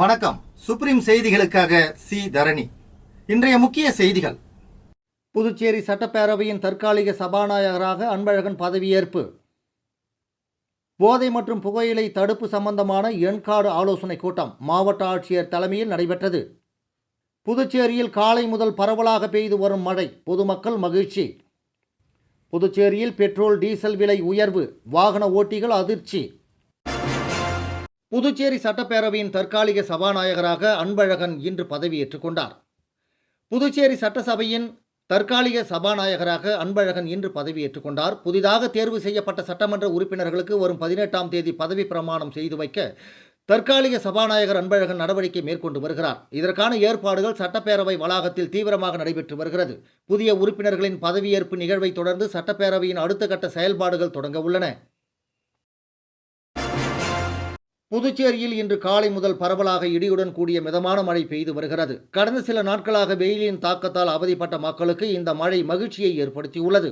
வணக்கம். சுப்ரீம் செய்திகளுக்காக சி தரணி. இன்றைய முக்கிய செய்திகள். புதுச்சேரி சட்டப்பேரவையின் தற்காலிக சபாநாயகராக அன்பழகன் பதவியேற்பு. போதை மற்றும் புகையிலை தடுப்பு சம்பந்தமான எண்காடு ஆலோசனை கூட்டம் மாவட்ட ஆட்சியர் தலைமையில் நடைபெற்றது. புதுச்சேரியில் காலை முதல் பரவலாக பெய்து வரும் மழை, பொதுமக்கள் மகிழ்ச்சி. புதுச்சேரியில் பெட்ரோல் டீசல் விலை உயர்வு, வாகன ஓட்டிகள் அதிர்ச்சி. புதுச்சேரி சட்டப்பேரவையின் தற்காலிக சபாநாயகராக அன்பழகன் இன்று பதவியேற்றுக் கொண்டார். புதுச்சேரி சட்டசபையின் தற்காலிக சபாநாயகராக அன்பழகன் இன்று பதவியேற்றுக் கொண்டார். புதிதாக தேர்வு செய்யப்பட்ட சட்டமன்ற உறுப்பினர்களுக்கு வரும் 18ஆம் தேதி பதவி பிரமாணம் செய்து வைக்க தற்காலிக சபாநாயகர் அன்பழகன் நடவடிக்கை மேற்கொண்டு வருகிறார். இதற்கான ஏற்பாடுகள் சட்டப்பேரவை வளாகத்தில் தீவிரமாக நடைபெற்று வருகிறது. புதிய உறுப்பினர்களின் பதவியேற்பு நிகழ்வை தொடர்ந்து சட்டப்பேரவையின் அடுத்த கட்ட செயல்பாடுகள் தொடங்க உள்ளன. புதுச்சேரியில் இன்று காலை முதல் பரவலாக இடியுடன் கூடிய மிதமான மழை பெய்து வருகிறது. கடந்த சில நாட்களாக வெயிலின் தாக்கத்தால் அவதிப்பட்ட மக்களுக்கு இந்த மழை மகிழ்ச்சியை ஏற்படுத்தியுள்ளது.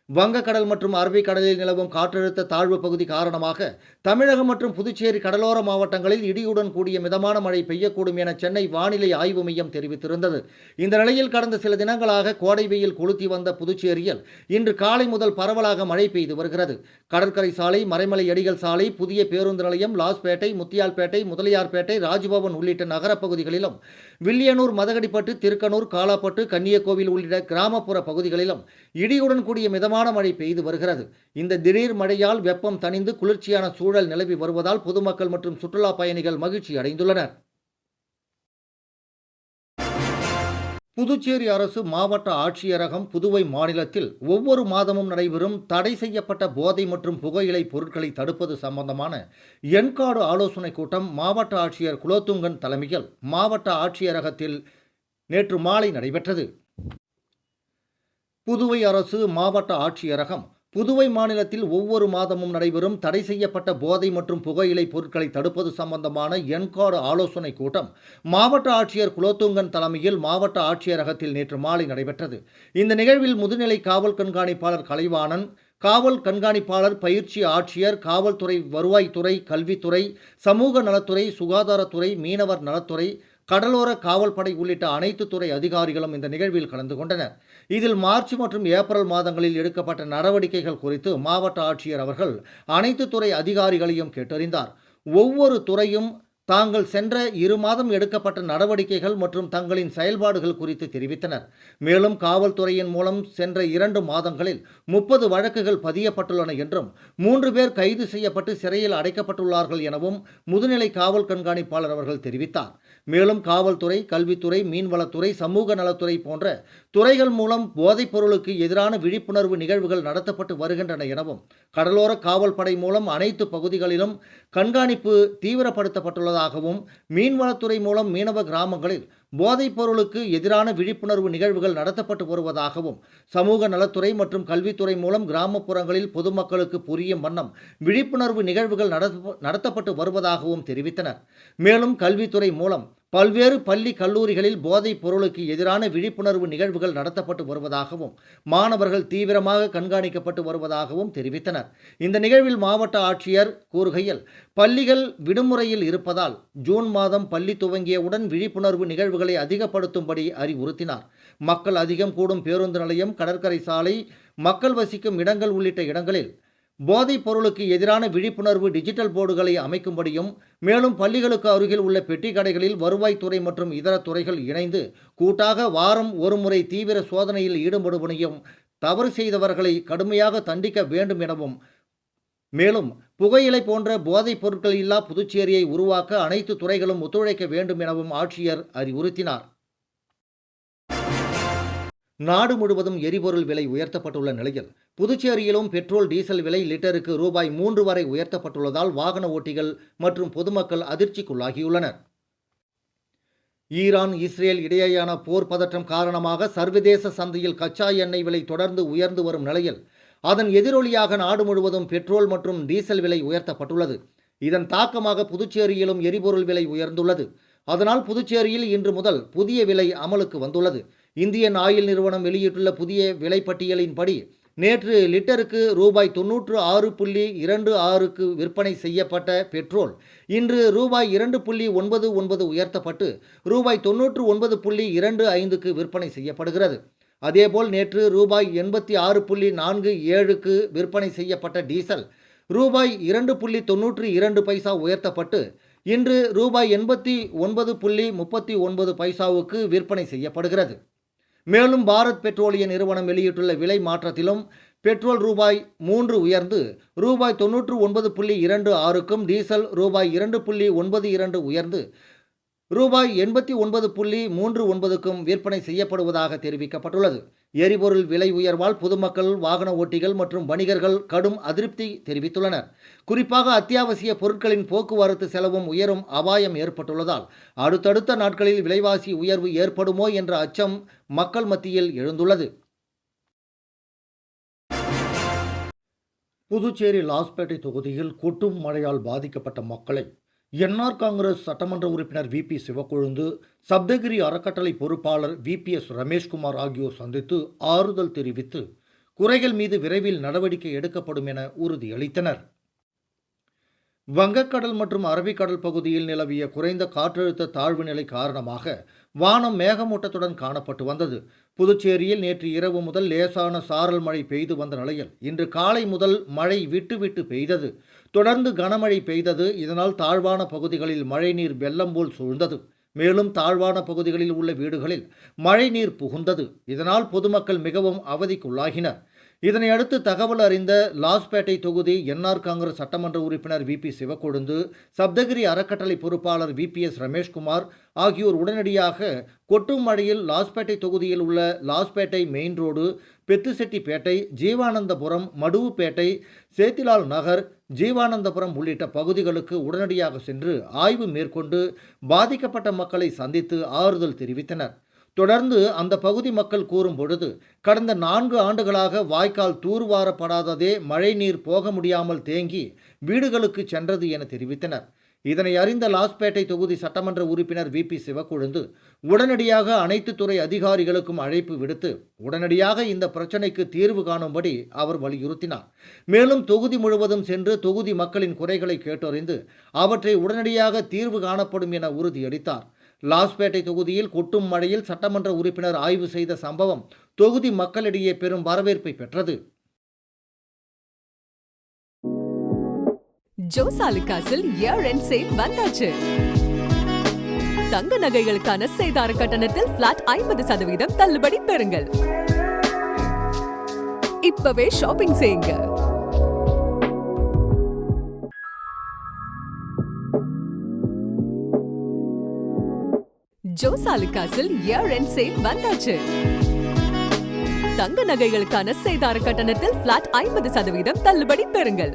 வங்கக்கடல் மற்றும் அரபிக்கடலில் நிலவும் காற்றழுத்த தாழ்வு பகுதி காரணமாக தமிழகம் மற்றும் புதுச்சேரி கடலோர மாவட்டங்களில் இடியுடன் கூடிய மிதமான மழை பெய்யக்கூடும் என சென்னை வானிலை ஆய்வு மையம் தெரிவித்திருந்தது. இந்த நிலையில் கடந்த சில தினங்களாக கோடை வெயில் கொளுத்தி வந்த புதுச்சேரியில் இன்று காலை முதல் பரவலாக மழை பெய்து வருகிறது. கடற்கரை சாலை, மறைமலை அடிகள் சாலை, புதிய பேருந்து நிலையம், லாஸ்பேட்டை, முத்தியால்பேட்டை, முதலியார்பேட்டை, ராஜ்பவன் உள்ளிட்ட நகரப் பகுதிகளிலும், வில்லியனூர், மதகடிப்பட்டு, திருக்கனூர், காலாப்பட்டு, கன்னியக்கோவில் உள்ளிட்ட கிராமப்புற பகுதிகளிலும் இடியுடன் கூடிய மிதமான மழை பெய்து வருகிறது. இந்த திடீர் மழையால் வெப்பம் தணிந்து குளிர்ச்சியான சூழல் நிலவி வருவதால் பொதுமக்கள் மற்றும் சுற்றுலா பயணிகள் மகிழ்ச்சி அடைந்துள்ளனர். புதுச்சேரி அரசு மாவட்ட ஆட்சியரகம் புதுவை மாநிலத்தில் ஒவ்வொரு மாதமும் நடைபெறும் தடை செய்யப்பட்ட போதை மற்றும் புகையிலை பொருட்களை தடுப்பது சம்பந்தமான எண்காடு ஆலோசனை கூட்டம் மாவட்ட ஆட்சியர் குலோத்துங்கன் தலைமையில் மாவட்ட ஆட்சியரகத்தில் நேற்று மாலை நடைபெற்றது. புதுவை அரசு மாவட்ட ஆட்சியரகம் புதுவை மாநிலத்தில் ஒவ்வொரு மாதமும் நடைபெறும் தடை செய்யப்பட்ட போதை மற்றும் புகையிலை பொருட்களை தடுப்பது சம்பந்தமான எண்காடு ஆலோசனை கூட்டம் மாவட்ட ஆட்சியர் குலோத்துங்கன் தலைமையில் மாவட்ட ஆட்சியரகத்தில் நேற்று மாலை நடைபெற்றது. இந்த நிகழ்வில் முதுநிலை காவல் கண்காணிப்பாளர் கலைவாணன், காவல் கண்காணிப்பாளர், பயிற்சி ஆட்சியர், காவல்துறை, வருவாய்த்துறை, கல்வித்துறை, சமூக நலத்துறை, சுகாதாரத்துறை, மீனவர் நலத்துறை, கடலோர காவல்படை உள்ளிட்ட அனைத்து துறை அதிகாரிகளும் இந்த நிகழ்வில் கலந்து கொண்டனர். இதில் மார்ச் மற்றும் ஏப்ரல் மாதங்களில் எடுக்கப்பட்ட நடவடிக்கைகள் குறித்து மாவட்ட ஆட்சியர் அவர்கள் அனைத்து துறை அதிகாரிகளையும் கேட்டறிந்தார். ஒவ்வொரு துறையும் தாங்கள் சென்ற 2 மாதம் எடுக்கப்பட்ட நடவடிக்கைகள் மற்றும் தங்களின் செயல்பாடுகள் குறித்து தெரிவித்தனர். மேலும் காவல்துறையின் மூலம் சென்ற 2 மாதங்களில் 30 வழக்குகள் பதியப்பட்டுள்ளன என்றும் 3 பேர் கைது செய்யப்பட்டு சிறையில் அடைக்கப்பட்டுள்ளார்கள் எனவும் முதுநிலை காவல் கண்காணிப்பாளர் அவர்கள் தெரிவித்தார். மேலும் காவல்துறை, கல்வித்துறை, மீன்வளத்துறை, சமூக நலத்துறை போன்ற துறைகள் மூலம் போதைப் பொருளுக்கு எதிரான விழிப்புணர்வு நிகழ்வுகள் நடத்தப்பட்டு வருகின்றன எனவும், கடலோர காவல்படை மூலம் அனைத்து பகுதிகளிலும் கண்காணிப்பு தீவிரப்படுத்தப்பட்டுள்ளதாகவும், மீன்வளத்துறை மூலம் மீனவ கிராமங்களில் போதைப் பொருளுக்கு எதிரான விழிப்புணர்வு நிகழ்வுகள் நடத்தப்பட்டு வருவதாகவும், சமூக நலத்துறை மற்றும் கல்வித்துறை மூலம் கிராமப்புறங்களில் பொதுமக்களுக்கு புரியும் வண்ணம் விழிப்புணர்வு நிகழ்வுகள் நடத்தப்பட்டு வருவதாகவும் தெரிவித்தனர். மேலும் கல்வித்துறை மூலம் பல்வேறு பள்ளி, கல்லூரிகளில் போதைப் பொருளுக்கு எதிரான விழிப்புணர்வு நிகழ்வுகள் நடத்தப்பட்டு வருவதாகவும், மாணவர்கள் தீவிரமாக கண்காணிக்கப்பட்டு வருவதாகவும் தெரிவித்தனர். இந்த நிகழ்வில் மாவட்ட ஆட்சியர் கூறுகையில், பள்ளிகள் விடுமுறையில் இருப்பதால் ஜூன் மாதம் பள்ளி துவங்கியவுடன் விழிப்புணர்வு நிகழ்வுகளை அதிகப்படுத்தும்படி அறிவுறுத்தினார். மக்கள் அதிகம் கூடும் பேருந்து நிலையம், கடற்கரை சாலை, மக்கள் வசிக்கும் இடங்கள் உள்ளிட்ட இடங்களில் போதைப் பொருளுக்கு எதிரான விழிப்புணர்வு டிஜிட்டல் போர்டுகளை அமைக்கும்படியும், மேலும் பள்ளிகளுக்கு அருகில் உள்ள பெட்டி கடைகளில் வருவாய்த்துறை மற்றும் இதர துறைகள் இணைந்து கூட்டாக வாரம் ஒரு முறை தீவிர சோதனையில் ஈடுபடுவதையும், தவறு செய்தவர்களை கடுமையாக தண்டிக்க வேண்டும் எனவும், மேலும் புகையிலை போன்ற போதைப் பொருட்கள் இல்லா புதுச்சேரியை உருவாக்க அனைத்து துறைகளும் ஒத்துழைக்க வேண்டும் எனவும் ஆட்சியர் அறிவுறுத்தினார். நாடு முழுவதும் எரிபொருள் விலை உயர்த்தப்பட்டுள்ள நிலையில் புதுச்சேரியிலும் பெட்ரோல், டீசல் விலை லிட்டருக்கு ரூபாய் 3 வரை உயர்த்தப்பட்டுள்ளதால் வாகன ஓட்டிகள் மற்றும் பொதுமக்கள் அதிர்ச்சிக்குள்ளாகியுள்ளனர். ஈரான், இஸ்ரேல் இடையேயான போர் பதற்றம் காரணமாக சர்வதேச சந்தையில் கச்சா எண்ணெய் விலை தொடர்ந்து உயர்ந்து வரும் நிலையில் அதன் எதிரொலியாக நாடு முழுவதும் பெட்ரோல் மற்றும் டீசல் விலை உயர்த்தப்பட்டுள்ளது. இதன் தாக்கமாக புதுச்சேரியிலும் எரிபொருள் விலை உயர்ந்துள்ளது. அதனால் புதுச்சேரியில் இன்று முதல் புதிய விலை அமலுக்கு வந்துள்ளது. இந்தியன் ஆயில் நிறுவனம் வெளியிட்டுள்ள புதிய விலைப்பட்டியலின்படி நேற்று லிட்டருக்கு ரூபாய் 96.26க்கு விற்பனை செய்யப்பட்ட பெட்ரோல் இன்று ரூபாய் 2.99 உயர்த்தப்பட்டு ரூபாய் 99.25க்கு விற்பனை செய்யப்படுகிறது. அதேபோல் நேற்று ரூபாய் 86.47க்கு விற்பனை செய்யப்பட்ட டீசல் ரூபாய் 2.92 பைசா உயர்த்தப்பட்டு இன்று ரூபாய் 89.39 விற்பனை செய்யப்படுகிறது. மேலும் பாரத் பெட்ரோலிய நிறுவனம் வெளியிட்டுள்ள விலை மாற்றத்திலும் பெட்ரோல் ரூபாய் 3 உயர்ந்து ரூபாய் 99.26க்கும் டீசல் ரூபாய் 2.92 உயர்ந்து ரூபாய் 89.39க்கும் விற்பனை செய்யப்படுவதாக தெரிவிக்கப்பட்டுள்ளது. எரிபொருள் விலை உயர்வால் பொதுமக்கள், வாகன ஓட்டிகள் மற்றும் வணிகர்கள் கடும் அதிருப்தி தெரிவித்துள்ளனர். குறிப்பாக அத்தியாவசிய பொருட்களின் போக்குவரத்து செலவும் உயரும் அபாயம் ஏற்பட்டுள்ளதால் அடுத்தடுத்த நாட்களில் விலைவாசி உயர்வு ஏற்படுமோ என்ற அச்சம் மக்கள் மத்தியில் எழுந்துள்ளது. புதுச்சேரி லாஸ்பேட்டை தொகுதியில் கொட்டும் மழையால் பாதிக்கப்பட்ட மக்களை என்ஆர் காங்கிரஸ் சட்டமன்ற உறுப்பினர் வி.பி. சிவக்கொழுந்து, சப்தகிரி அறக்கட்டளை பொறுப்பாளர் வி.பி.எஸ். ரமேஷ்குமார் ஆகியோர் சந்தித்து ஆறுதல் தெரிவித்து குறைகள் மீது விரைவில் நடவடிக்கை எடுக்கப்படும் என உறுதியளித்தனர். வங்கக்கடல் மற்றும் அரபிக்கடல் பகுதியில் நிலவிய குறைந்த காற்றழுத்த தாழ்வு நிலை காரணமாக வானம் மேகமூட்டத்துடன் காணப்பட்டு வந்தது. புதுச்சேரியில் நேற்று இரவு முதல் லேசான சாரல் மழை பெய்து வந்த நிலையில் இன்று காலை முதல் மழை விட்டு விட்டு பெய்தது. தொடர்ந்து கனமழை பெய்தது. இதனால் தாழ்வான பகுதிகளில் மழைநீர் வெள்ளம் போல் சூழ்ந்தது. மேலும் தாழ்வான பகுதிகளில் உள்ள வீடுகளில் மழைநீர் புகுந்தது. இதனால் பொதுமக்கள் மிகவும் அவதிக்குள்ளாகினர். இதனையடுத்து தகவல் அறிந்த லாஸ்பேட்டை தொகுதி என்ஆர் காங்கிரஸ் சட்டமன்ற உறுப்பினர் வி.பி. சிவக்கொழுந்து, சப்தகிரி அறக்கட்டளை பொறுப்பாளர் வி.பி.எஸ். ரமேஷ்குமார் ஆகியோர் உடனடியாக கொட்டும் மழையில் லாஸ்பேட்டை தொகுதியில் உள்ள லாஸ்பேட்டை மெயின் ரோடு, பெத்துசெட்டிப்பேட்டை, ஜீவானந்தபுரம், மடுவுப்பேட்டை, சேத்திலால் நகர், ஜீவானந்தபுரம் உள்ளிட்ட பகுதிகளுக்கு உடனடியாக சென்று ஆய்வு மேற்கொண்டு பாதிக்கப்பட்ட மக்களை சந்தித்து ஆறுதல் தெரிவித்தனர். தொடர்ந்து அந்த பகுதி மக்கள் கூறும் பொழுது, கடந்த 4 ஆண்டுகளாக வாய்க்கால் தூர்வாரப்படாததே மழைநீர் போக முடியாமல் தேங்கி வீடுகளுக்கு சென்றது என தெரிவித்தனர். இதனை அறிந்த லாஸ்பேட்டை தொகுதி சட்டமன்ற உறுப்பினர் வி.பி. சிவக்கொழுந்து உடனடியாக அனைத்து துறை அதிகாரிகளுக்கும் அழைப்பு விடுத்து உடனடியாக இந்த பிரச்சினைக்கு தீர்வு காணும்படி அவர் வலியுறுத்தினார். மேலும் தொகுதி முழுவதும் சென்று தொகுதி மக்களின் குறைகளை கேட்டறிந்து அவற்றை உடனடியாக தீர்வு காணப்படும் என உறுதியளித்தார். லாஸ்பேட்டை தொகுதியில் கொட்டும் மழையில் சட்டமன்ற உறுப்பினர் ஆய்வு செய்த சம்பவம் தொகுதி மக்களிடையே பெரும் வரவேற்பை பெற்றது. ஜோசாலுகாஸில் இயர் எண்ட் சேல் வந்தாச்சு. தங்க நகைகளுக்கான சேதார கட்டணத்தில் பிளாட் 50% தள்ளுபடி பெறுங்கள். இப்பவே ஷாப்பிங் செய்யுங்க. ஜோசாலுகாஸில் இயர் எண்ட் சேல் வந்தாச்சு. தங்க நகைகளுக்கான சேதார கட்டணத்தில் பிளாட் 50% தள்ளுபடி பெறுங்கள்.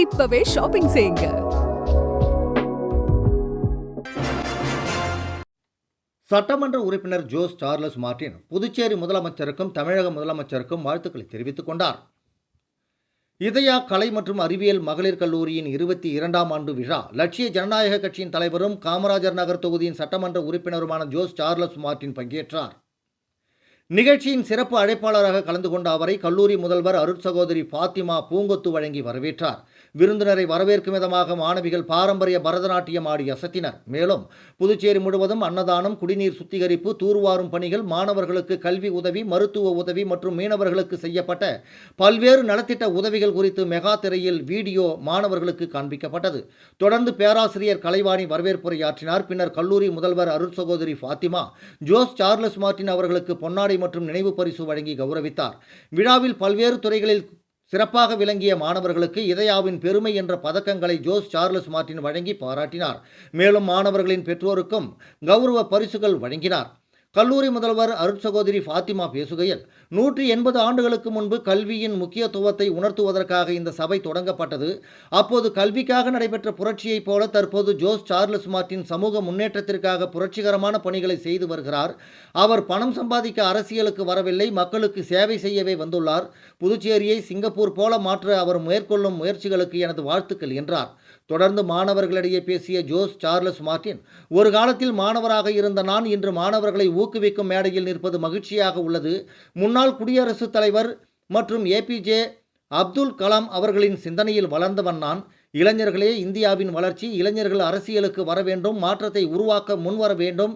இப்பவே ஷாப்பிங் செய்யுங்க. சட்டமன்ற உறுப்பினர் ஜோஸ் சார்லஸ் மார்டின் புதுச்சேரி முதலமைச்சருக்கும் தமிழக முதலமைச்சருக்கும் வாழ்த்துக்களை தெரிவித்துக் கொண்டார். இதயா கலை மற்றும் அறிவியல் மகளிர் கல்லூரியின் 22ஆம் ஆண்டு விழா லட்சிய ஜனநாயக கட்சியின் தலைவரும் காமராஜர் நகர் தொகுதியின் சட்டமன்ற உறுப்பினருமான ஜோஸ் சார்லஸ் மார்டின் பங்கேற்றார். நிகழ்ச்சியின் சிறப்பு அழைப்பாளராக கலந்து கொண்ட அவரை கல்லூரி முதல்வர் அருட்சகோதரி பாத்திமா பூங்கொத்து வழங்கி வரவேற்றார். விருந்தினரை வரவேற்கும் விதமாக மாணவிகள் பாரம்பரிய பரதநாட்டியம் ஆடி அசத்தினர். மேலும் புதுச்சேரி முழுவதும் அன்னதானம், குடிநீர் சுத்திகரிப்பு, தூர்வாரும் பணிகள், மாணவர்களுக்கு கல்வி உதவி, மருத்துவ உதவி மற்றும் மீனவர்களுக்கு செய்யப்பட்ட பல்வேறு நலத்திட்ட உதவிகள் குறித்து மெகா திரையில் வீடியோ மாணவர்களுக்கு காண்பிக்கப்பட்டது. தொடர்ந்து பேராசிரியர் கலைவாணி வரவேற்புரையாற்றினார். பின்னர் கல்லூரி முதல்வர் அருட்சகோதரி பாத்திமா ஜோஸ் சார்லஸ் மார்டின் அவர்களுக்கு பொன்னாடை மற்றும் நினைவு பரிசு வழங்கி கௌரவித்தார். விழாவில் பல்வேறு துறைகளில் சிறப்பாக விளங்கிய மாணவர்களுக்கு இதயாவின் பெருமை என்ற பதக்கங்களை ஜோஸ் சார்லஸ் மார்டின் வழங்கி பாராட்டினார். மேலும் மாணவர்களின் பெற்றோருக்கும் கௌரவ பரிசுகள் வழங்கினார். கல்லூரி முதல்வர் அருட்சகோதரி பாத்திமா பேசுகையில், 180 ஆண்டுகளுக்கு முன்பு கல்வியின் முக்கியத்துவத்தை உணர்த்துவதற்காக இந்த சபை தொடங்கப்பட்டது. அப்போது கல்விக்காக நடைபெற்ற புரட்சியைப் போல தற்போது ஜோஸ் சார்லஸ் மார்டின் சமூக முன்னேற்றத்திற்காக புரட்சிகரமான பணிகளை செய்து வருகிறார். அவர் பணம் சம்பாதிக்க அரசியலுக்கு வரவில்லை, மக்களுக்கு சேவை செய்யவே வந்துள்ளார். புதுச்சேரியை சிங்கப்பூர் போல மாற்ற அவர் மேற்கொள்ளும் முயற்சிகளுக்கு எனது வாழ்த்துக்கள் என்றார். தொடர்ந்து மாணவர்களிடையே பேசிய ஜோஸ் சார்லஸ் மார்டின், ஒரு காலத்தில் மாணவராக இருந்த நான் இன்று மாணவர்களை ஊக்குவிக்கும் மேடையில் நிற்பது மகிழ்ச்சியாக உள்ளது. முன்னாள் குடியரசுத் தலைவர் மற்றும் ஏபிஜே அப்துல் கலாம் அவர்களின் சிந்தனையில் வளர்ந்தவன் நான். இளைஞர்களே, இந்தியாவின் வளர்ச்சி, இளைஞர்கள் அரசியலுக்கு வர வேண்டும், மாற்றத்தை உருவாக்க முன்வர வேண்டும்.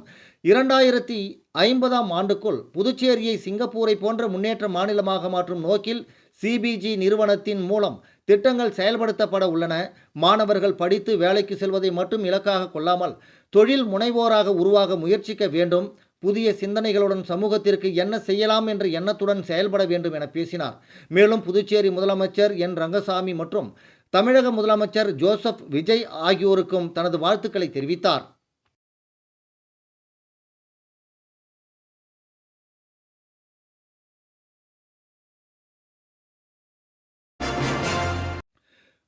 2050ஆம் ஆண்டுக்குள் புதுச்சேரியை சிங்கப்பூரை போன்ற முன்னேற்ற மாநிலமாக மாற்றும் நோக்கில் சிபிஜி நிறுவனத்தின் மூலம் திட்டங்கள் செயல்படுத்தப்பட உள்ளன. மாணவர்கள் படித்து வேலைக்கு செல்வதை மட்டும் இலக்காக கொள்ளாமல் தொழில் முனைவோராக உருவாக முயற்சிக்க வேண்டும். புதிய சிந்தனைகளுடன் சமூகத்திற்கு என்ன செய்யலாம் என்ற எண்ணத்துடன் செயல்பட வேண்டும் என பேசினார். மேலும் புதுச்சேரி முதலமைச்சர் என் ரங்கசாமி மற்றும் தமிழக முதலமைச்சர் ஜோசப் விஜய் ஆகியோருக்கும் தனது வாழ்த்துக்களை தெரிவித்தார்.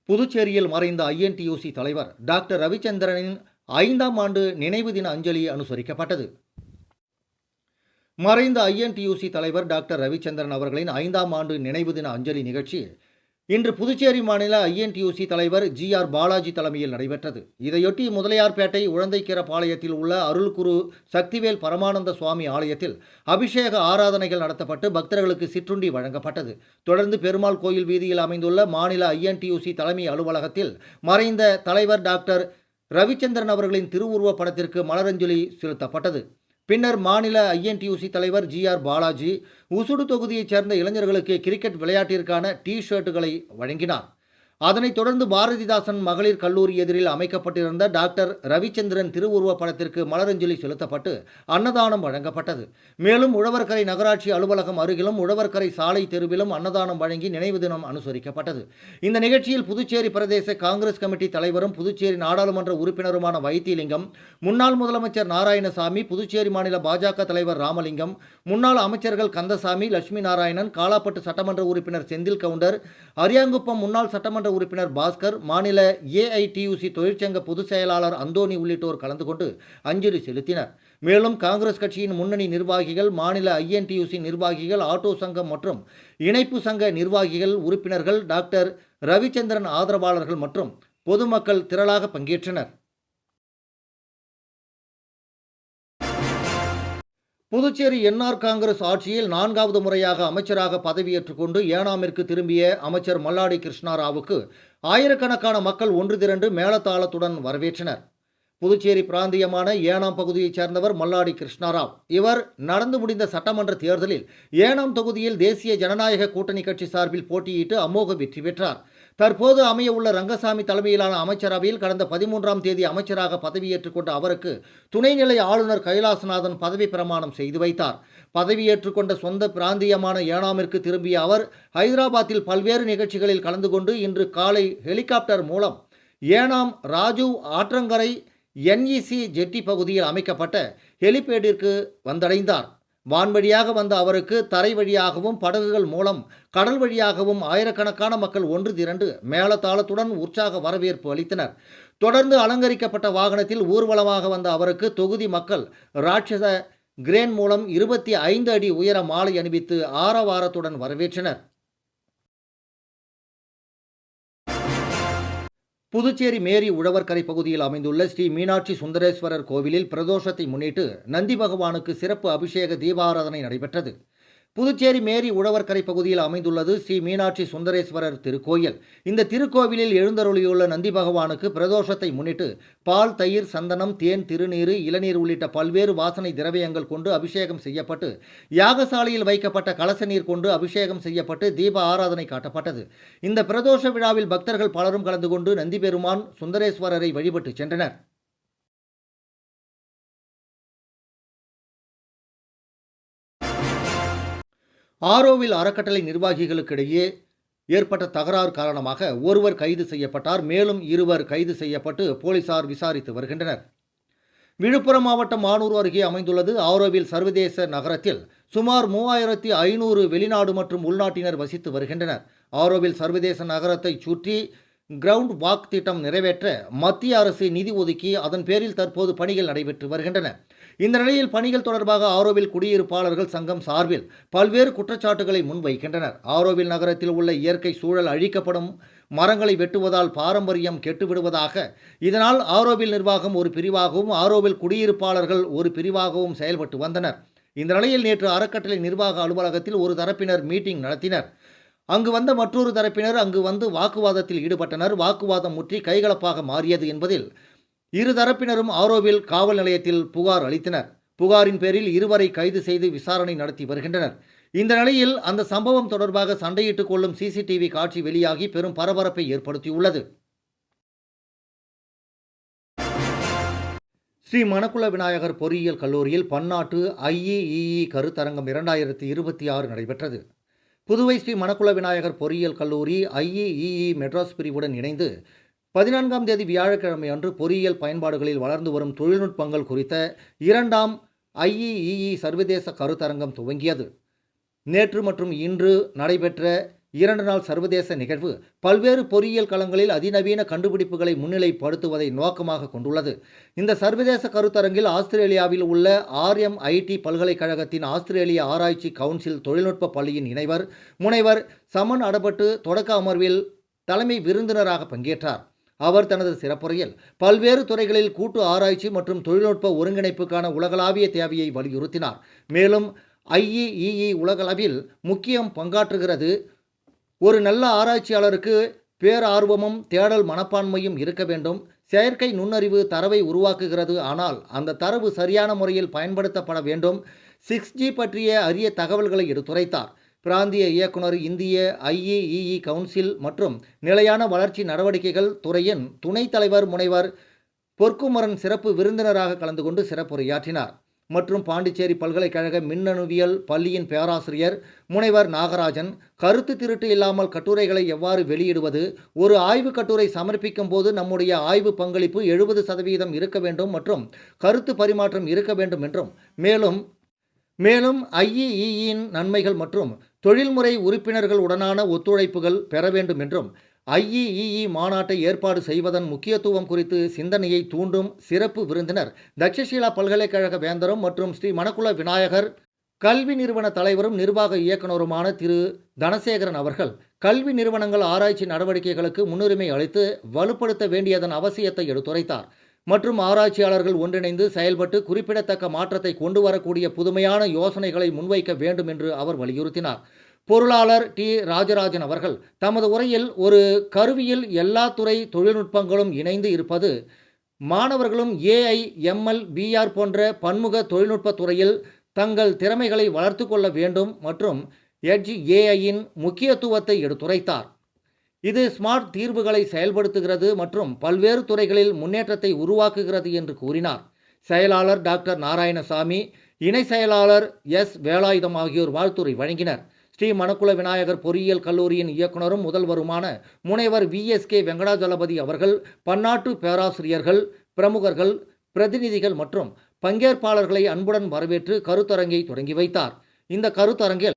புதுச்சேரியில் மறைந்த ஐஎன்டியூசி தலைவர் டாக்டர் ரவிச்சந்திரனின் 5ஆம் ஆண்டு நினைவு தின அஞ்சலி அனுசரிக்கப்பட்டது. மறைந்த ஐஎன்டியூசி தலைவர் டாக்டர் ரவிச்சந்திரன் அவர்களின் 5ஆம் ஆண்டு நினைவு தின அஞ்சலி நிகழ்ச்சி இன்று புதுச்சேரி மாநில ஐஎன்டியூசி தலைவர் ஜி.ஆர். பாலாஜி தலைமையில் நடைபெற்றது. இதையொட்டி முதலியார்பேட்டை உழந்தைக்கீரபாளையத்தில் உள்ள அருள்குரு சக்திவேல் பரமானந்த சுவாமி ஆலயத்தில் அபிஷேக ஆராதனைகள் நடத்தப்பட்டு பக்தர்களுக்கு சிற்றுண்டி வழங்கப்பட்டது. தொடர்ந்து பெருமாள் கோயில் வீதியில் அமைந்துள்ள மாநில ஐஎன்டியூசி தலைமை அலுவலகத்தில் மறைந்த தலைவர் டாக்டர் ரவிச்சந்திரன் அவர்களின் திருவுருவப் படத்திற்கு மலரஞ்சலி செலுத்தப்பட்டது. பின்னர் மாநில ஐஎன்டியூசி தலைவர் ஜி.ஆர். பாலாஜி உசுடு தொகுதியைச் சேர்ந்த இளைஞர்களுக்கு கிரிக்கெட் விளையாட்டிற்கான டி-ஷர்ட்டுகளை வழங்கினார். அதனைத் தொடர்ந்து பாரதிதாசன் மகளிர் கல்லூரி எதிரில் அமைக்கப்பட்டிருந்த டாக்டர் ரவிச்சந்திரன் திருவுருவப் படத்திற்கு மலரஞ்சலி செலுத்தப்பட்டு அன்னதானம் வழங்கப்பட்டது. மேலும் உழவர்கரை நகராட்சி அலுவலகம் அருகிலும் உழவர்கரை சாலை தெருவிலும் அன்னதானம் வழங்கி நினைவு தினம் அனுசரிக்கப்பட்டது. இந்த நிகழ்ச்சியில் புதுச்சேரி பிரதேச காங்கிரஸ் கமிட்டி தலைவரும் புதுச்சேரி நாடாளுமன்ற உறுப்பினருமான வைத்திலிங்கம், முன்னாள் முதலமைச்சர் நாராயணசாமி, புதுச்சேரி மாநில பாஜக தலைவர் ராமலிங்கம், முன்னாள் அமைச்சர்கள் கந்தசாமி, லட்சுமி நாராயணன், காலாப்பட்டு சட்டமன்ற உறுப்பினர் செந்தில் கவுண்டர், அரியாங்குப்பம் முன்னாள் சட்டமன்ற உறுப்பினர் பாஸ்கர், மாநில ஏஐடியூசி தொழிற்சங்க பொதுச் செயலாளர் அந்தோணி உள்ளிட்டோர் கலந்து கொண்டு அஞ்சலி செலுத்தினர். மேலும் காங்கிரஸ் கட்சியின் முன்னணி நிர்வாகிகள், மாநில ஐஎன்டியூசி நிர்வாகிகள், ஆட்டோ சங்கம் மற்றும் இணைப்பு சங்க நிர்வாகிகள், உறுப்பினர்கள், டாக்டர் ரவிச்சந்திரன் ஆதரவாளர்கள் மற்றும் பொதுமக்கள் திரளாக பங்கேற்றனர். புதுச்சேரி என்ஆர் காங்கிரஸ் ஆட்சியில் 4வது முறையாக அமைச்சராக பதவியேற்றுக் கொண்டு ஏனாமிற்கு திரும்பிய அமைச்சர் மல்லாடி கிருஷ்ணாராவுக்கு ஆயிரக்கணக்கான மக்கள் ஒன்று திரண்டு மேளதாளத்துடன் வரவேற்றனர். புதுச்சேரி பிராந்தியமான ஏனாம் பகுதியைச் சேர்ந்தவர் மல்லாடி கிருஷ்ணாராவ். இவர் நடந்து முடிந்த சட்டமன்ற தேர்தலில் ஏனாம் தொகுதியில் தேசிய ஜனநாயக கூட்டணி கட்சி சார்பில் போட்டியிட்டு அமோக வெற்றி பெற்றார். தற்போது அமைய உள்ள ரங்கசாமி தலைமையிலான அமைச்சரவையில் கடந்த 13ஆம் தேதி அமைச்சராக பதவியேற்றுக் கொண்ட அவருக்கு துணைநிலை ஆளுநர் கைலாசநாதன் பதவி பிரமாணம் செய்து வைத்தார். பதவியேற்றுக் கொண்ட சொந்த பிராந்தியமான ஏனாமிற்கு திரும்பிய அவர் ஹைதராபாத்தில் பல்வேறு நிகழ்ச்சிகளில் கலந்து கொண்டு இன்று காலை ஹெலிகாப்டர் மூலம் ஏனாம் ராஜீவ் ஆற்றங்கரை என்இசி ஜெட்டி பகுதியில் அமைக்கப்பட்ட ஹெலிபேடிற்கு வந்தடைந்தார். வான்வழியாக வந்த அவருக்கு தரை வழியாகவும் படகுகள் மூலம் கடல் வழியாகவும் ஆயிரக்கணக்கான மக்கள் ஒன்று திரண்டு மேளதாளத்துடன் உற்சாக வரவேற்பு அளித்தனர். தொடர்ந்து அலங்கரிக்கப்பட்ட வாகனத்தில் ஊர்வலமாக வந்த அவருக்கு தொகுதி மக்கள் ராட்சத கிரேன் மூலம் 25 அடி உயர மாலை அணிவித்து ஆரவாரத்துடன் வரவேற்றனர். புதுச்சேரி மேரி உழவர்கரை பகுதியில் அமைந்துள்ள ஸ்ரீ மீனாட்சி சுந்தரேஸ்வரர் கோவிலில் பிரதோஷத்தை முன்னிட்டு நந்தி பகவானுக்கு சிறப்பு அபிஷேக தீபாராதனை நடைபெற்றது. புதுச்சேரி மேரி உழவர்கரை பகுதியில் அமைந்துள்ளது ஸ்ரீ மீனாட்சி சுந்தரேஸ்வரர் திருக்கோயில். இந்த திருக்கோவிலில் எழுந்தருளியுள்ள நந்தி பகவானுக்கு பிரதோஷத்தை முன்னிட்டு பால், தயிர், சந்தனம், தேன், திருநீறு, இளநீர் உள்ளிட்ட பல்வேறு வாசனை திரவியங்கள் கொண்டு அபிஷேகம் செய்யப்பட்டு யாகசாலையில் வைக்கப்பட்ட கலச நீர் கொண்டு அபிஷேகம் செய்யப்பட்டு தீப ஆராதனை காட்டப்பட்டது. இந்த பிரதோஷ விழாவில் பக்தர்கள் பலரும் கலந்து கொண்டு நந்தி பெருமான் சுந்தரேஸ்வரரை வழிபட்டு சென்றனர். ஆரோவில் அறக்கட்டளை நிர்வாகிகளுக்கிடையே ஏற்பட்ட தகராறு காரணமாக ஒருவர் கைது செய்யப்பட்டார். மேலும் 2 கைது செய்யப்பட்டு போலீசார் விசாரித்து வருகின்றனர். விழுப்புரம் மாவட்டம் மானூர் அருகே அமைந்துள்ளது ஆரோவில் சர்வதேச நகரத்தில் சுமார் 3500 வெளிநாடு மற்றும் உள்நாட்டினர் வசித்து வருகின்றனர். ஆரோவில் சர்வதேச நகரத்தை சுற்றி கிரவுண்ட் வாக் திட்டம் நிறைவேற்ற மத்திய அரசு நிதி ஒதுக்கி அதன் பேரில் தற்போது பணிகள் நடைபெற்று வருகின்றன. இந்த நிலையில் பணிகள் தொடர்பாக ஆரோவில் குடியிருப்பாளர்கள் சங்கம் சார்பில் பல்வேறு குற்றச்சாட்டுகளை முன்வைக்கின்றனர். ஆரோவில் நகரத்தில் உள்ள இயற்கை சூழல் அழிக்கப்படும், மரங்களை வெட்டுவதால் பாரம்பரியம் கெட்டுவிடுவதாக, இதனால் ஆரோவில் நிர்வாகம் ஒரு பிரிவாகவும் ஆரோவில் குடியிருப்பாளர்கள் ஒரு பிரிவாகவும் செயல்பட்டு வந்தனர். இந்த நிலையில் நேற்று அறக்கட்டளை நிர்வாக அலுவலகத்தில் ஒரு தரப்பினர் மீட்டிங் நடத்தினர். அங்கு வந்த மற்றொரு தரப்பினர் அங்கு வந்து வாக்குவாதத்தில் ஈடுபட்டனர். வாக்குவாதம் முற்றி கைகலப்பாக மாறியது என்பதில் இரு தரப்பினரும் ஆரோவில் காவல் நிலையத்தில் புகார் அளித்தனர். புகாரின் பேரில் இருவரை கைது செய்து விசாரணை நடத்தி வருகின்றனர். இந்த நிலையில் அந்த சம்பவம் தொடர்பாக சண்டையிட்டுக் கொள்ளும் சிசிடிவி காட்சி வெளியாகி பெரும் பரபரப்பை ஏற்படுத்தியுள்ளது. ஸ்ரீ மணக்குள விநாயகர் பொறியியல் கல்லூரியில் பன்னாட்டு IEEE கருத்தரங்கம் 2026 நடைபெற்றது. புதுவை ஸ்ரீ மணக்குள விநாயகர் பொறியியல் கல்லூரி IEEE மெட்ராஸ் பிரிவுடன் இணைந்து 14ஆம் தேதி வியாழக்கிழமை அன்று பொறியியல் பயன்பாடுகளில் வளர்ந்து வரும் தொழில்நுட்பங்கள் குறித்த 2ஆம் IEEE சர்வதேச கருத்தரங்கம் துவங்கியது. நேற்று மற்றும் இன்று நடைபெற்ற 2 நாள் சர்வதேச நிகழ்வு பல்வேறு பொறியியல் களங்களில் அதிநவீன கண்டுபிடிப்புகளை முன்னிலைப்படுத்துவதை நோக்கமாக கொண்டுள்ளது. இந்த சர்வதேச கருத்தரங்கில் ஆஸ்திரேலியாவில் உள்ள RMIT பல்கலைக்கழகத்தின் ஆஸ்திரேலிய ஆராய்ச்சி கவுன்சில் தொழில்நுட்ப பள்ளியின் இணைவர் முனைவர் சமன் அடபட்டு தொடக்க அமர்வில் தலைமை விருந்தினராக பங்கேற்றார். அவர் தனது சிறப்புரையில் பல்வேறு துறைகளில் கூட்டு ஆராய்ச்சி மற்றும் தொழில்நுட்ப ஒருங்கிணைப்புக்கான உலகளாவிய தேவையை வலியுறுத்தினார். மேலும் IEEE உலகளவில் முக்கியம் பங்காற்றுகிறது. ஒரு நல்ல ஆராய்ச்சியாளருக்கு பேரார்வமும் தேடல் மனப்பான்மையும் இருக்க வேண்டும். செயற்கை நுண்ணறிவு தரவை உருவாக்குகிறது, ஆனால் அந்த தரவு சரியான முறையில் பயன்படுத்தப்பட வேண்டும். 6G பற்றிய அரிய தகவல்களை எடுத்துரைத்தார். பிராந்திய இயக்குனர், இந்திய IEEE கவுன்சில் மற்றும் நிலையான வளர்ச்சி நடவடிக்கைகள் துறையின் துணைத் தலைவர் முனைவர் பொற்குமரன் சிறப்பு விருந்தினராக கலந்து கொண்டு சிறப்புரையாற்றினார். மற்றும் பாண்டிச்சேரி பல்கலைக்கழக மின்னணுவியல் பள்ளியின் பேராசிரியர் முனைவர் நாகராஜன், கருத்து திருட்டு இல்லாமல் கட்டுரைகளை எவ்வாறு வெளியிடுவது, ஒரு ஆய்வு கட்டுரை சமர்ப்பிக்கும் போது நம்முடைய ஆய்வு பங்களிப்பு 70% இருக்க வேண்டும் மற்றும் கருத்து பரிமாற்றம் இருக்க வேண்டும் என்றும், மேலும் IEEயின் நன்மைகள் மற்றும் தொழில்முறை உறுப்பினர்கள் உடனான ஒத்துழைப்புகள் பெற வேண்டும் என்றும், IEEE மாநாட்டை ஏற்பாடு செய்வதன் முக்கியத்துவம் குறித்து சிந்தனையை தூண்டும் சிறப்பு விருந்தினர் தக்ஷஷீலா பல்கலைக்கழக வேந்தரும் மற்றும் ஸ்ரீ மணக்குள விநாயகர் கல்வி நிறுவன தலைவரும் நிர்வாக இயக்குனருமான திரு தனசேகரன் அவர்கள் கல்வி நிறுவனங்கள் ஆராய்ச்சி நடவடிக்கைகளுக்கு முன்னுரிமை அளித்து வலுப்படுத்த வேண்டியதன் அவசியத்தை எடுத்துரைத்தார். மற்றும் ஆராய்ச்சியாளர்கள் ஒன்றிணைந்து செயல்பட்டு குறிப்பிடத்தக்க மாற்றத்தை கொண்டு வரக்கூடிய புதுமையான யோசனைகளை முன்வைக்க வேண்டும் என்று அவர் வலியுறுத்தினார். பொருளாளர் T. ராஜராஜன் அவர்கள் தமது உரையில் ஒரு கருவியில் எல்லா துறை தொழில்நுட்பங்களும் இணைந்து இருப்பது, மாணவர்களும் AI, ML, VR போன்ற பன்முக தொழில்நுட்ப துறையில் தங்கள் திறமைகளை வளர்த்து கொள்ள வேண்டும் மற்றும் எட்ஜ் AIயின் முக்கியத்துவத்தை எடுத்துரைத்தார். இது ஸ்மார்ட் தீர்வுகளை செயல்படுத்துகிறது மற்றும் பல்வேறு துறைகளில் முன்னேற்றத்தை உருவாக்குகிறது என்று கூறினார். செயலாளர் டாக்டர் நாராயணசாமி, இணை செயலாளர் S. வேலாயுதம் ஆகியோர் வாழ்த்துரை வழங்கினர். ஸ்ரீ மணக்குள விநாயகர் பொறியியல் கல்லூரியின் இயக்குனரும் முதல்வருமான முனைவர் VSK வெங்கடாஜலபதி அவர்கள் பன்னாட்டு பேராசிரியர்கள், பிரமுகர்கள், பிரதிநிதிகள் மற்றும் பங்கேற்பாளர்களை அன்புடன் வரவேற்று கருத்தரங்கை தொடங்கி வைத்தார். இந்த கருத்தரங்கில்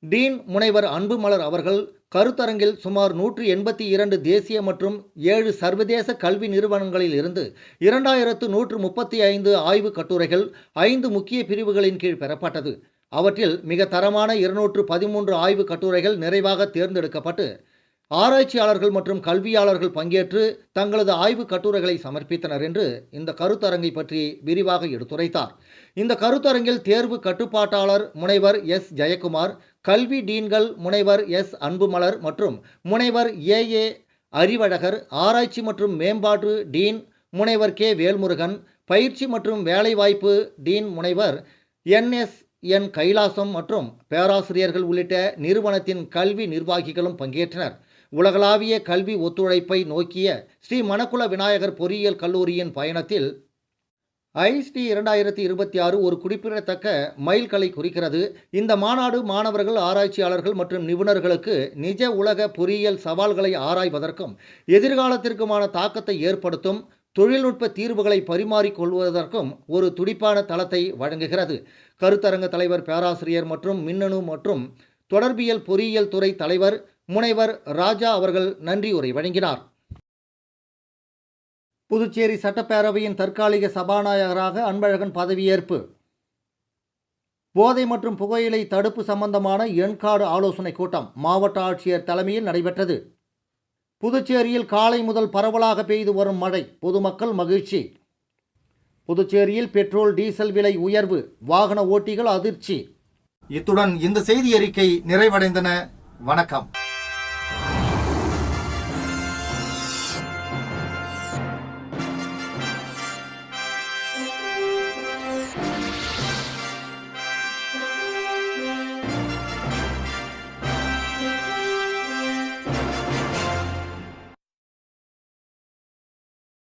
டீன் முனைவர் அன்புமலர் அவர்கள் கருத்தரங்கில் சுமார் 182 தேசிய மற்றும் 7 சர்வதேச கல்வி நிறுவனங்களில் இருந்து 2135 ஆய்வு கட்டுரைகள் 5 முக்கிய பிரிவுகளின் கீழ் பெறப்பட்டது. அவற்றில் மிக தரமான 213 ஆய்வு கட்டுரைகள் நிறைவாக தேர்ந்தெடுக்கப்பட்டு ஆராய்ச்சியாளர்கள் மற்றும் கல்வியாளர்கள் பங்கேற்று தங்களது ஆய்வு கட்டுரைகளை சமர்ப்பித்தனர் என்று இந்த கருத்தரங்கை பற்றி விரிவாக எடுத்துரைத்தார். இந்த கருத்தரங்கில் தேர்வு கட்டுப்பாட்டாளர் முனைவர் S. ஜெயக்குமார், கல்வி டீன்கள் முனைவர் S. அன்புமலர் மற்றும் முனைவர் AA. அறிவழகர், ஆராய்ச்சி மற்றும் மேம்பாட்டு டீன் முனைவர் K. வேல்முருகன், பயிற்சி மற்றும் வேலைவாய்ப்பு டீன் முனைவர் NSN கைலாசம் மற்றும் பேராசிரியர்கள் உள்ளிட்ட நிறுவனத்தின் கல்வி நிர்வாகிகளும் பங்கேற்றனர். உலகளாவிய கல்வி ஒத்துழைப்பை நோக்கிய ஸ்ரீ மணக்குள விநாயகர் பொறியியல் கல்லூரியின் பயணத்தில் IST 2026 ஒரு குறிப்பிடத்தக்க மைல்கல்லை குறிக்கிறது. இந்த மாநாடு மாணவர்கள், ஆராய்ச்சியாளர்கள் மற்றும் நிபுணர்களுக்கு நிஜ உலக பொறியியல் சவால்களை ஆராய்வதற்கும் எதிர்காலத்திற்குமான தாக்கத்தை ஏற்படுத்தும் தொழில்நுட்ப தீர்வுகளை பரிமாறிக்கொள்வதற்கும் ஒரு துடிப்பான தளத்தை வழங்குகிறது. கருத்தரங்க தலைவர் பேராசிரியர் மற்றும் மின்னணு மற்றும் தொடர்பியல் பொறியியல் துறை தலைவர் முனைவர் ராஜா அவர்கள் நன்றி உரை வழங்கினார். புதுச்சேரி சட்டப்பேரவையின் தற்காலிக சபாநாயகராக அன்பழகன் பதவியேற்பு. போதை மற்றும் புகையிலை தடுப்பு சம்பந்தமான எண்காடு ஆலோசனை கூட்டம் மாவட்ட ஆட்சியர் தலைமையில் நடைபெற்றது. புதுச்சேரியில் காலை முதல் பரவலாக பெய்து வரும் மழை, பொதுமக்கள் மகிழ்ச்சி. புதுச்சேரியில் பெட்ரோல் டீசல் விலை உயர்வு, வாகன ஓட்டிகள் அதிர்ச்சி. இத்துடன் இந்த செய்தி அறிக்கை நிறைவடைந்தன. வணக்கம்.